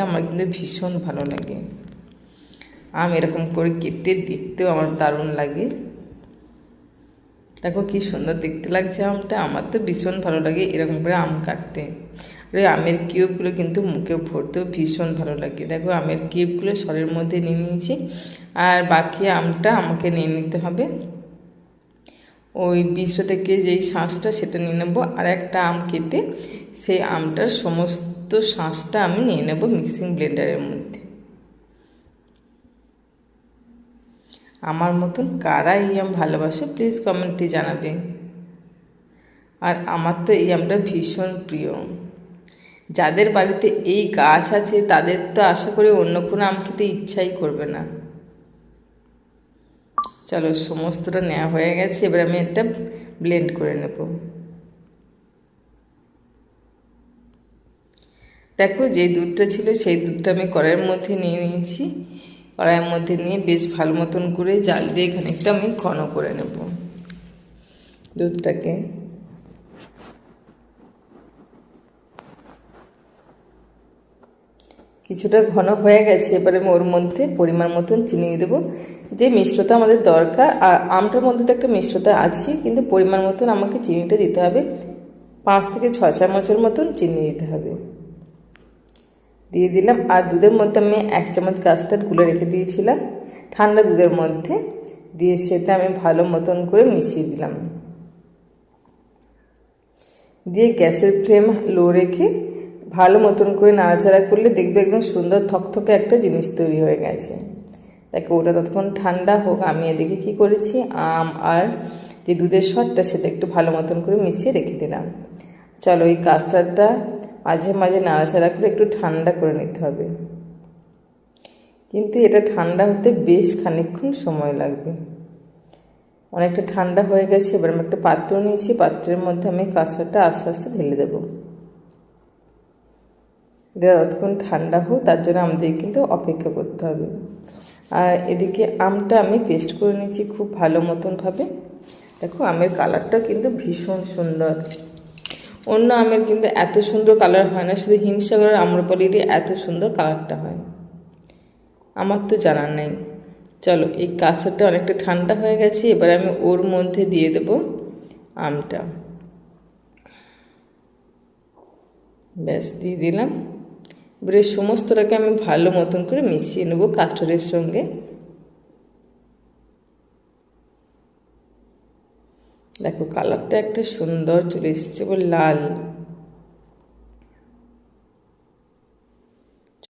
আমার কিন্তু ভীষণ ভালো লাগে। আম এরকম করে কেটে দেখতেও আমার দারুণ লাগে। দেখো কি সুন্দর দেখতে লাগছে আমটা, আমার তো ভীষণ ভালো লাগে এরকম করে আম কাটতে। আর এই আমের কিউবগুলো কিন্তু মুখে ভরতেও ভীষণ ভালো লাগে। দেখো আমের কিউবগুলো সরের মধ্যে নিয়ে নিয়েছি, আর বাকি আমটা আমাকে নিয়ে নিতে হবে। ওই বীজটা থেকে যেই শাঁসটা সেটা নিয়ে নেবো, আর একটা আম কেটে সেই আমটার সমস্ত শাঁসটা আমি নিয়ে নেব মিক্সিং ব্লেন্ডারের মধ্যে। আমার মতন কারা এই আম ভালোবাসে প্লিজ কমেন্টে জানাবে। আর আমার তো এই আমটা ভীষণ প্রিয়। যাদের বাড়িতে এই গাছ আছে তাদের তো আশা করি অন্য কোনো আম খেতে ইচ্ছাই করবে না। চলো সমস্তটা নেওয়া হয়ে গেছে, এবার আমি একটা ব্লেন্ড করে নেব। দেখো যে দুধটা ছিল সেই দুধটা আমি কড়াইয়ের মধ্যে নিয়ে নিয়েছি। কড়াইয়ের মধ্যে নিয়ে বেশ ভালো মতন করে জাল দিয়ে খানিকটা আমি ঘন করে নেব দুধটাকে। কিছুটা ঘন হয়ে গেছে, এবারে আমি ওর মধ্যে পরিমাণ মতন চিনি দেবো। যে মিষ্টতা আমাদের দরকার, আর আমটার মধ্যে তো একটা মিষ্টতা আছে, কিন্তু পরিমাণ মতন আমাকে চিনিটা দিতে হবে। 5 থেকে 6 চামচের মতন চিনি দিতে হবে। দিয়ে দিলাম। আর দুধের মধ্যে আমি 1 চামচ কাস্টার্ড গুলে রেখে দিয়েছিলাম ঠান্ডা দুধের মধ্যে, দিয়ে সেটা আমি ভালো মতন করে মিশিয়ে দিলাম। দিয়ে গ্যাসের ফ্লেম লো রেখে ভালো মতন করে নাড়াচাড়া করলে দেখবে একদম সুন্দর থকথকে একটা জিনিস তৈরি হয়ে গেছে। দেখো ওটা ততক্ষণ ঠান্ডা হোক, আমি এদিকে কী করেছি, আম আর যে দুধের সরটা সেটা একটু ভালো মতন করে মিশিয়ে রেখে দিলাম। চলো এই কাস্টার্ডটা মাঝে মাঝে নাড়াচাড়া করে একটু ঠান্ডা করে নিতে হবে, কিন্তু এটা ঠান্ডা হতে বেশ খানিকক্ষণ সময় লাগবে। অনেকটা ঠান্ডা হয়ে গেছে, এবার আমি একটা পাত্র নিয়েছি, পাত্রের মধ্যে আমি কাস্টার্ডটা আস্তে আস্তে ঢেলে দেবো। এটা যতক্ষণ ঠান্ডা হোক তার জন্য আমাদের কিন্তু অপেক্ষা করতে হবে। আর এদিকে আমটা আমি পেস্ট করে নিয়েছি খুব ভালো মতনভাবে। দেখো আমের কালারটা কিন্তু ভীষণ সুন্দর। অন্য আমের কিন্তু এত সুন্দর কালার হয় না, শুধু হিমসাগরের আম্রপালিরই এত সুন্দর কালারটা হয়, আমার তো জানার নেই। চলো এই কাস্টার্ডটা অনেকটা ঠান্ডা হয়ে গেছে, এবার আমি ওর মধ্যে দিয়ে দেব আমটা। ব্যাস দিয়ে দিলাম। এবারে সমস্তটাকে আমি ভালো মতন করে মিশিয়ে নেব কাস্টার্ডের সঙ্গে। দেখো কালারটা একটা সুন্দর চলে এসছে, লাল।